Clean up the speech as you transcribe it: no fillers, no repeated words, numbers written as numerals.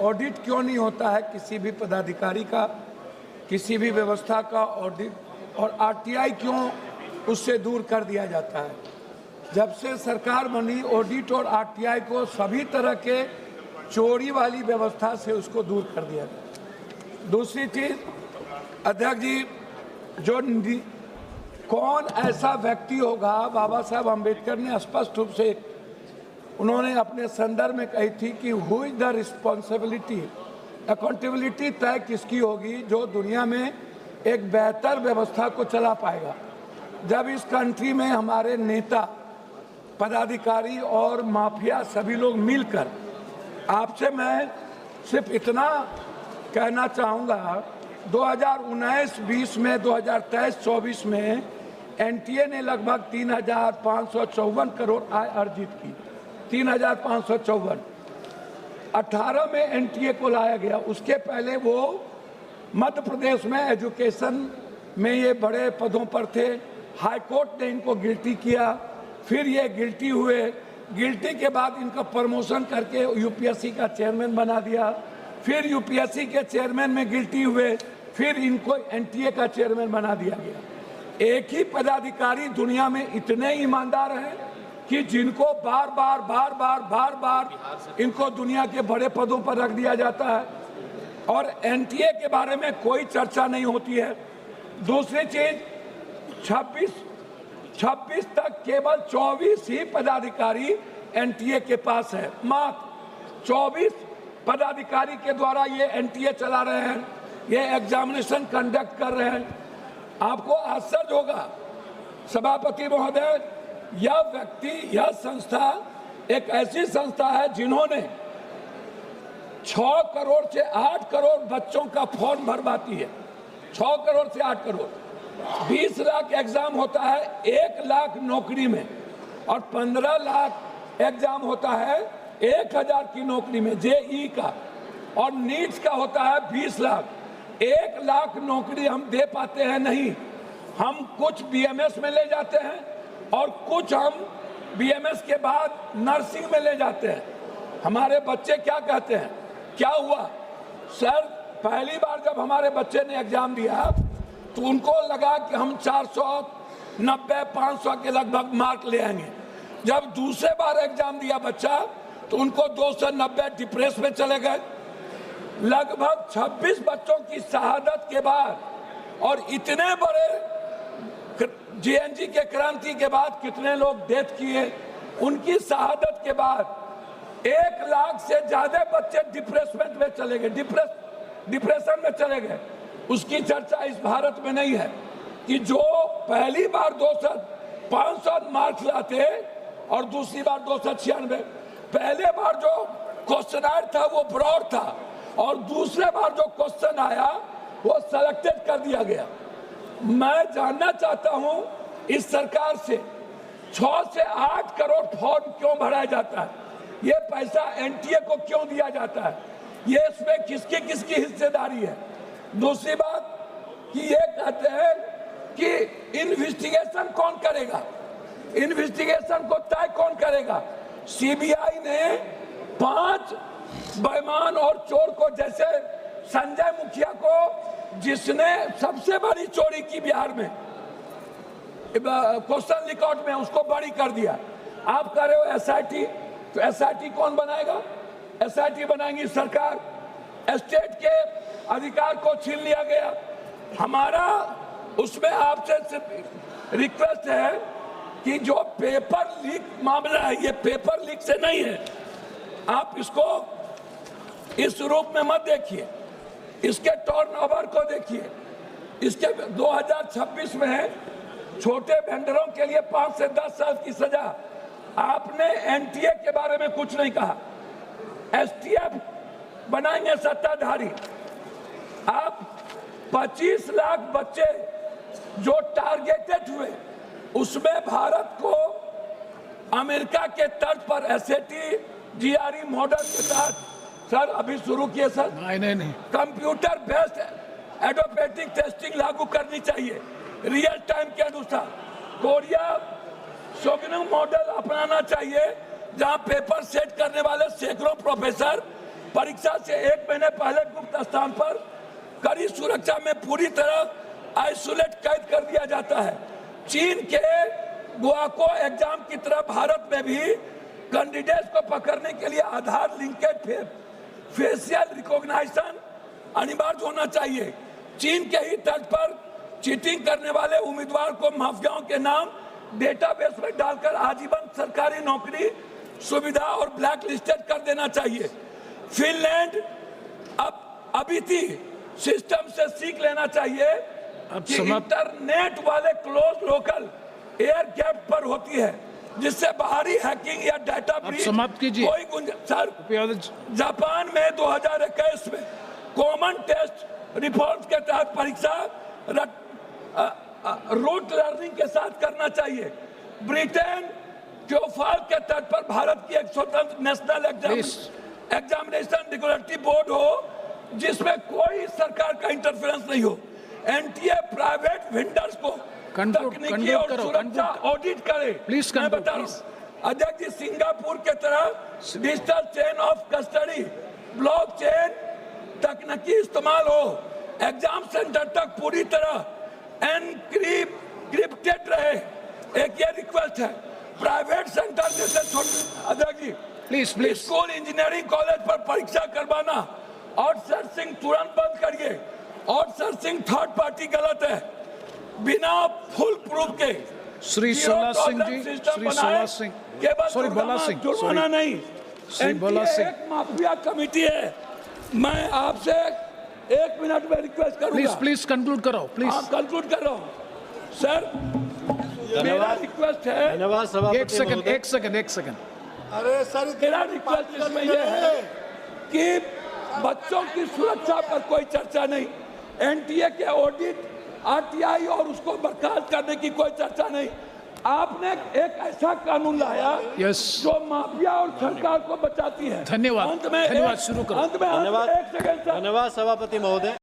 Audit क्यों नहीं होता है किसी भी पदाधिकारी का, किसी भी व्यवस्था का ऑडिट, और आरटीआई क्यों उससे दूर कर दिया जाता है? जब से सरकार बनी, ऑडिट और आरटीआई को सभी तरह के चोरी वाली व्यवस्था से उसको दूर कर दिया गया। दूसरी चीज, अध्यक्ष जी, कौन ऐसा व्यक्ति होगा, बाबा साहब अम्बेडकर ने स्पष्ट रूप से उन्होंने अपने संदर्भ में कही थी कि who is the responsibility, accountability तय किसकी होगी जो दुनिया में एक बेहतर व्यवस्था को चला पाएगा। जब इस कंट्री में हमारे नेता, पदाधिकारी और माफिया सभी लोग मिलकर, आपसे मैं सिर्फ इतना कहना चाहूँगा, 2019-20 में, 2023-24 में एनटीए ने लगभग 3,554 करोड़ आय अर्जित की। 3,554 18 में एनटीए को लाया गया। उसके पहले वो मध्य प्रदेश में एजुकेशन में ये बड़े पदों पर थे। हाई कोर्ट ने इनको गिल्टी किया, फिर ये गिल्टी हुए। गिल्टी के बाद इनका प्रमोशन करके यूपीएससी का चेयरमैन बना दिया, फिर यूपीएससी के चेयरमैन में गिल्टी हुए, फिर इनको एनटीए का चेयरमैन बना दिया गया। एक ही पदाधिकारी दुनिया में इतने ईमानदार हैं कि जिनको बार बार इनको दुनिया के बड़े पदों पर रख दिया जाता है और एनटीए के बारे में कोई चर्चा नहीं होती है। दूसरी चीज, 26 तक केवल 24 ही पदाधिकारी एनटीए के पास है। मात्र 24 पदाधिकारी के द्वारा ये एनटीए चला रहे हैं, ये एग्जामिनेशन कंडक्ट कर रहे हैं। आपको आश्चर्य होगा सभापति महोदय, यह व्यक्ति, यह संस्था एक ऐसी संस्था है जिन्होंने 6 करोड़ से 8 करोड़ बच्चों का फॉर्म भरवाती है। 6 करोड़ से 8 करोड़, 20 लाख एग्जाम होता है 1 लाख नौकरी में, और 15 लाख एग्जाम होता है 1000 की नौकरी में जेई का, और नीट्स का होता है 20 लाख। 1 लाख नौकरी हम दे पाते हैं नहीं। हम कुछ बीएमएस में ले जाते हैं और कुछ हम बीएमएस के बाद नर्सिंग में ले जाते हैं। हमारे बच्चे क्या कहते हैं, क्या हुआ सर, पहली बार जब हमारे बच्चे ने एग्जाम दिया तो उनको लगा कि हम 490, 500 के लगभग मार्क ले आएंगे। जब दूसरे बार एग्जाम दिया बच्चा तो उनको 290 डिप्रेस में चले गए। लगभग 26 बच्चों की शहादत के बाद और इतने बड़े जीएनजी के क्रांति के बाद कितने लोग डेथ किए, उनकी शहादत के बाद 1 लाख से ज्यादा बच्चे डिप्रेसमेंट में चले गए, डिप्रेशन में चले गए। उसकी चर्चा इस भारत में नहीं है कि जो पहली बार 500 मार्क्स लाते और दूसरी बार 296। पहले बार जो क्वेश्चन था वो ब्रॉड था और दूसरे बार जो क्वेश्चन आया वो सेलेक्टेड कर दिया गया। मैं जानना चाहता हूं इस सरकार से 6 से 8 करोड़ फॉर्म क्यों भराया जाता है, ये पैसा एनटीए को क्यों दिया जाता है, ये इसमें किसकी किसकी हिस्सेदारी है। दूसरी बात कि ये कहते हैं कि इन्वेस्टिगेशन कौन करेगा, इन्वेस्टिगेशन को तय कौन करेगा। सीबीआई ने 5 बेईमान और चोर को, जैसे संजय मुखिया को जिसने सबसे बड़ी चोरी की बिहार में क्वेश्चन रिकॉर्ड में, उसको बड़ी कर दिया। आप कह रहे हो एसआईटी, तो एसआईटी कौन बनाएगा, एसआईटी बनाएंगी सरकार। स्टेट के अधिकार को छीन लिया गया। हमारा उसमें आपसे सिर्फ रिक्वेस्ट है कि जो पेपर लीक मामला है, ये पेपर लीक से नहीं है, आप इसको इस रूप में मत देखिए, इसके टर्नओवर को देखिए। इसके 2026 में छोटे वेंडरों के लिए 5 से 10 साल की सजा। आपने एनटीए के बारे में कुछ नहीं कहा। एसटीएफ बनाएंगे सत्ताधारी। आप 25 लाख बच्चे जो टारगेटेड हुए, उसमें भारत को अमेरिका के तर्ज पर एसएटी जीआरई मॉडल के साथ, सर अभी शुरू किए सर, नहीं कंप्यूटर बेस्ड एडोपेटिक टेस्टिंग लागू करनी चाहिए रियल टाइम के अनुसार। कोरिया सोगनम मॉडल अपनाना चाहिए जहां पेपर सेट करने वाले सैकड़ों प्रोफेसर परीक्षा से 1 महीने पहले गुप्त स्थान पर कड़ी सुरक्षा में पूरी तरह आइसोलेट कैद कर दिया जाता है। चीन के गुआको एग्जाम की तरह भारत में भी कैंडिडेट्स को पकड़ने के लिए आधार लिंकेड फेशियल रिकॉग्निशन अनिवार्य होना चाहिए। चीन के ही तर्ज पर चीटिंग करने वाले उम्मीदवार को माफियाओं के नाम डेटाबेस में डालकर आजीवन सरकारी नौकरी सुविधा और ब्लैक लिस्टेड कर देना चाहिए। फिनलैंड अब अभी थी सिस्टम से सीख लेना चाहिए कि इंटरनेट वाले क्लोज लोकल एयर गैप पर होती है, जिससे बाहरी हैकिंग या डाटा ब्रीच समाप्त कीजिए। कोई गुंजाइश। जापान में 2021 में कॉमन टेस्ट रिफॉर्म के तहत परीक्षा रूट लर्निंग के साथ करना चाहिए। ब्रिटेन ट्योफाल के तट पर भारत की एक स्वतंत्र नेशनल एग्जामिनेशन रेगुलेटरी बोर्ड हो जिसमें कोई सरकार का इंटरफेरेंस नहीं हो। एनटीए प्राइवेट वेंडर्स को तकनीकी और सुरक्षा ऑडिट करे। मैं बता रहा हूं अध्यक्ष जी, सिंगापुर के तरह digital chain of custody blockchain तकनीकी इस्तेमाल हो। एग्जाम सेंटर तक पूरी तरह एनक्रिप्टेड रहे। एक ये रिक्वेस्ट है, प्राइवेट सेंटर जैसे अध्यक्ष जी प्लीज स्कूल इंजीनियरिंग कॉलेज पर परीक्षा करवाना आउटसोर्सिंग तुरंत बंद करिए। आउटसोर्सिंग थर्ड पार्टी गलत है। बिना फुल प्रूफ के श्री सोला सिंह जी, श्री सोला सिंह, सॉरी भोला सिंह, जुर्माना नहीं। श्री भोला सिंह, एक माफिया कमेटी है। मैं आपसे 1 मिनट में रिक्वेस्ट करूंगा। प्लीज कंक्लूड करो प्लीज। कंक्लूड कर रहा हूं सर, मेरा रिक्वेस्ट है। धन्यवाद सभापति। एक सेकंड। अरे सर, मेरा रिक्वेस्ट इसमें यह है कि बच्चों की सुरक्षा पर कोई चर्चा नहीं। एनटीए के ऑडिट, आरटीआई और उसको बर्खास्त करने की कोई चर्चा नहीं। आपने एक ऐसा कानून लाया जो माफिया और सरकार को बचाती है। धन्यवाद। शुरू करो। अंत में धन्यवाद। एक सेकंड सर। धन्यवाद सभापति महोदय।